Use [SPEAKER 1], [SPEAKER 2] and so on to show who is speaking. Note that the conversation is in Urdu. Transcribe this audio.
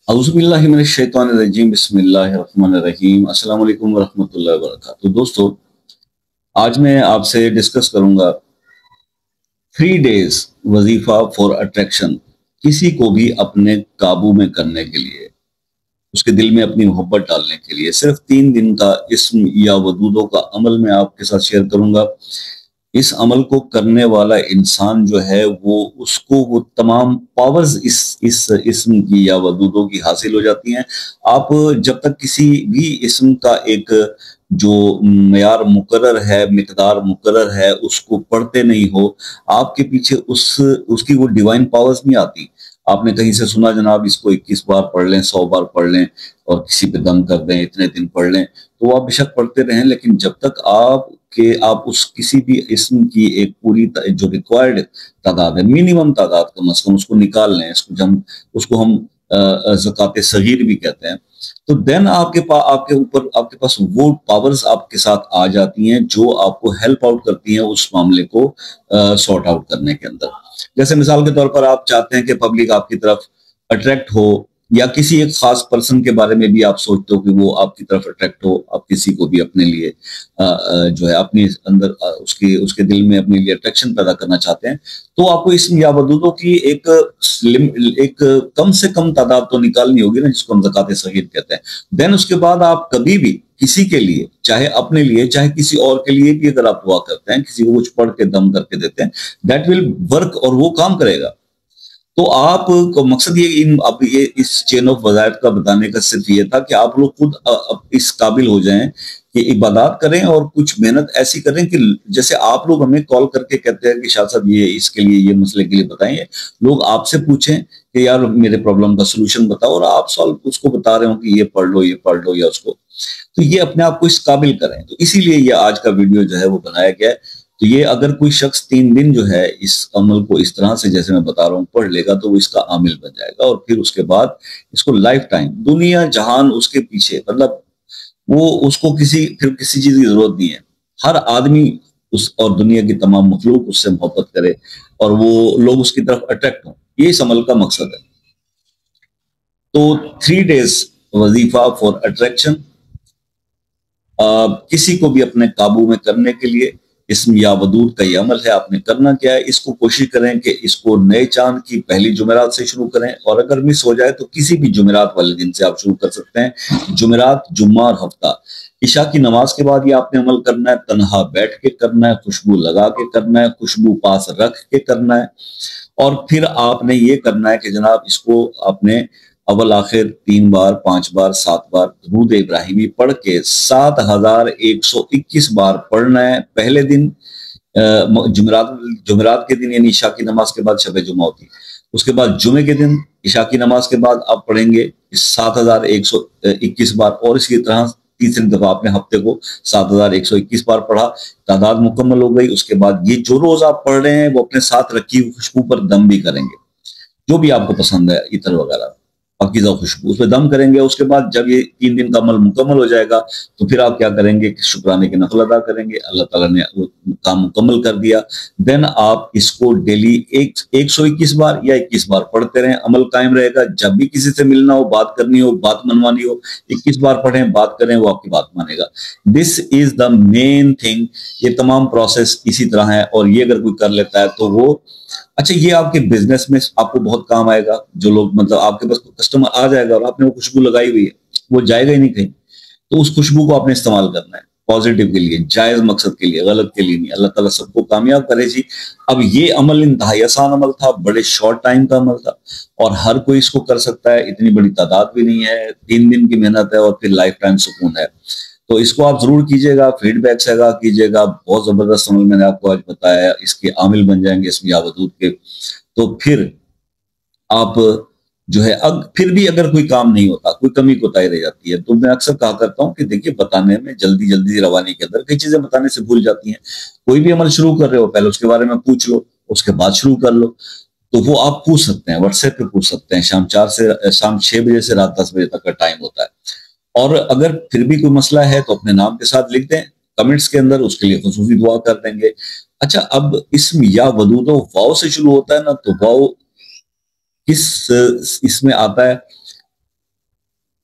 [SPEAKER 1] اعوذ باللہ من الشیطان الرجیم بسم اللہ الرحمن الرحیم السلام علیکم ورحمۃ اللہ وبرکاتہ۔ دوستو، آج میں آپ سے ڈسکس کروں گا 3 days وظیفہ فار اٹریکشن، کسی کو بھی اپنے قابو میں کرنے کے لیے، اس کے دل میں اپنی محبت ڈالنے کے لیے صرف 3 دن کا اسم یا ودودوں کا عمل میں آپ کے ساتھ شیئر کروں گا۔ اس عمل کو کرنے والا انسان جو ہے وہ تمام پاورز اس اسم کی یا ودودوں کی حاصل ہو جاتی ہیں۔ آپ جب تک کسی بھی اسم کا ایک جو معیار مقرر ہے، مقدار مقرر ہے، اس کو پڑھتے نہیں ہو، آپ کے پیچھے اس کی وہ ڈیوائن پاورز نہیں آتی۔ آپ نے کہیں سے سنا جناب اس کو 21 بار پڑھ لیں، 100 بار پڑھ لیں اور کسی پہ دم کر دیں، اتنے دن پڑھ لیں، تو وہ آپ بے شک پڑھتے رہیں، لیکن جب تک آپ اس کسی بھی اسم کی ایک پوری جو ریکوائرڈ تعداد ہے، منیمم تعداد کم از کم اس کو نکال لیں، اس کو ہم زکوٰۃ صغیر بھی کہتے ہیں، تو دین آپ کے پاس وہ پاورز آپ کے ساتھ آ جاتی ہیں جو آپ کو ہیلپ آؤٹ کرتی ہیں اس معاملے کو سارٹ آؤٹ کرنے کے اندر۔ جیسے مثال کے طور پر آپ چاہتے ہیں کہ پبلک آپ کی طرف اٹریکٹ ہو، یا کسی ایک خاص پرسن کے بارے میں بھی آپ سوچتے ہو کہ وہ آپ کی طرف اٹریکٹ ہو، آپ کسی کو بھی اپنے لیے جو ہے اپنے اندر اس کے دل میں اپنے لیے اٹریکشن پیدا کرنا چاہتے ہیں، تو آپ کو اسم یا ودودوں کی ایک کم سے کم تعداد تو نکالنی ہوگی نا، جس کو ہم زکوٰۃ صغیر کہتے ہیں۔ دین اس کے بعد آپ کبھی بھی کسی کے لیے، چاہے اپنے لیے چاہے کسی اور کے لیے بھی اگر آپ دعا کرتے ہیں، کسی کو کچھ پڑھ کے دم کر کے دیتے ہیں، دیٹ ول ورک، اور وہ کام کرے گا۔ تو آپ کو مقصد یہ اس چین آف وظائف کا بتانے کا صرف یہ تھا کہ آپ لوگ خود اس قابل ہو جائیں کہ عبادات کریں اور کچھ محنت ایسی کریں کہ جیسے آپ لوگ ہمیں کال کر کے کہتے ہیں کہ شاہ صاحب یہ اس کے لیے، یہ مسئلے کے لیے بتائیں، لوگ آپ سے پوچھیں کہ یار میرے پرابلم کا سلوشن بتاؤ، اور آپ سالو اس کو بتا رہے ہوں کہ یہ پڑھ لو یا اس کو، تو یہ اپنے آپ کو اس قابل کریں۔ تو اسی لیے یہ آج کا ویڈیو جو ہے وہ بنایا گیا ہے۔ تو یہ اگر کوئی شخص 3 دن جو ہے اس عمل کو اس طرح سے جیسے میں بتا رہا ہوں پڑھ لے گا، تو وہ اس کا عامل بن جائے گا، اور پھر اس کے بعد اس کو لائف ٹائم دنیا جہان اس کے پیچھے، مطلب وہ اس کو کسی چیز کی ضرورت نہیں ہے، ہر آدمی اور دنیا کی تمام مخلوق اس سے محبت کرے اور وہ لوگ اس کی طرف اٹریکٹ ہوں، یہ اس عمل کا مقصد ہے۔ تو 3 days وظیفہ فار اٹریکشن، کسی کو بھی اپنے قابو میں کرنے کے لیے اسم یا ودود کا یہ عمل ہے۔ آپ نے کرنا کیا ہے، اس کو کوشش کریں کہ اس کو نئے چاند کی پہلی جمعرات سے شروع کریں، اور اگر مس ہو جائے تو کسی بھی جمعرات والے دن سے آپ شروع کر سکتے ہیں، جمعرات، جمعہ اور ہفتہ۔ عشاء کی نماز کے بعد یہ آپ نے عمل کرنا ہے، تنہا بیٹھ کے کرنا ہے، خوشبو لگا کے کرنا ہے، خوشبو پاس رکھ کے کرنا ہے، اور پھر آپ نے یہ کرنا ہے کہ جناب اس کو آپ نے اول آخر 3 بار، 5 بار، 7 بار درود ابراہیمی پڑھ کے 7121 بار پڑھنا ہے۔ پہلے دن جمعرات کے دن، یعنی عشاء کی نماز کے بعد شب جمعہ ہوتی ہے، اس کے بعد جمعے کے دن عشاء کی نماز کے بعد آپ پڑھیں گے 7121 بار، اور اسی طرح تیسری دفعہ آپ نے ہفتے کو 7121 بار پڑھا، تعداد مکمل ہو گئی۔ اس کے بعد یہ جو روز آپ پڑھ رہے ہیں وہ اپنے ساتھ رکھی ہوئی خوشبو پر دم بھی کریں گے، جو بھی آپ کو پسند ہے، عطر وغیرہ، پاکیزہ خوشبو، اس پہ دم کریں گے۔ اس کے بعد جب یہ 3 دن کا عمل مکمل ہو جائے گا تو پھر آپ کیا کریں گے کہ شکرانے کی نفل ادا کریں گے، اللہ تعالیٰ نے وہ کام مکمل کر دیا۔ دین آپ اس کو ڈیلی 121 بار یا 21 بار پڑھتے رہیں، عمل قائم رہے گا۔ جب بھی کسی سے ملنا ہو، بات کرنی ہو، بات منوانی ہو، 21 بار پڑھیں، بات کریں، وہ آپ کی بات مانے گا۔ دس از دا مین تھنگ۔ یہ تمام پروسیس اسی طرح ہے، اور یہ اگر کوئی کر لیتا ہے تو وہ اچھا، یہ آپ کے بزنس میں آپ کو بہت کام آئے گا۔ جو لوگ مطلب آپ کے پاس کسٹمر آ جائے گا اور آپ نے وہ خوشبو لگائی ہوئی ہے، وہ جائے گا ہی نہیں کہیں، تو اس خوشبو کو آپ نے استعمال کرنا ہے پازیٹیو کے لیے، جائز مقصد کے لیے، غلط کے لیے نہیں۔ اللہ تعالیٰ سب کو کامیاب کرے جی۔ اب یہ عمل انتہائی آسان عمل تھا، بڑے شارٹ ٹائم کا عمل تھا، اور ہر کوئی اس کو کر سکتا ہے، اتنی بڑی تعداد بھی نہیں ہے، 3 دن کی محنت ہے، اور پھر لائف ٹائم سکون ہے۔ تو اس کو آپ ضرور کیجئے گا، فیڈ بیک سے آگاہ کیجئے گا۔ بہت زبردست عمل میں نے آپ کو آج بتایا ہے، اس کے عامل بن جائیں گے اسم یا ودود کے۔ تو پھر آپ جو ہے پھر بھی اگر کوئی کام نہیں ہوتا، کوئی کمی کوتاہی رہ جاتی ہے، تو میں اکثر کہا کرتا ہوں کہ دیکھیے، بتانے میں جلدی روانی کے اندر کئی چیزیں بتانے سے بھول جاتی ہیں۔ کوئی بھی عمل شروع کر رہے ہو، پہلے اس کے بارے میں پوچھ لو، اس کے بعد شروع کر لو۔ تو وہ آپ پوچھ سکتے ہیں، واٹس ایپ پہ پوچھ سکتے ہیں، شام 6 بجے سے رات 10 بجے تک کا ٹائم ہوتا ہے۔ اور اگر پھر بھی کوئی مسئلہ ہے تو اپنے نام کے ساتھ لکھ دیں کمنٹس کے اندر، اس کے لیے خصوصی دعا کر دیں گے۔ اچھا، اب اسم یا ودود واو سے شروع ہوتا ہے نا، تو واو کس اس میں آتا ہے؟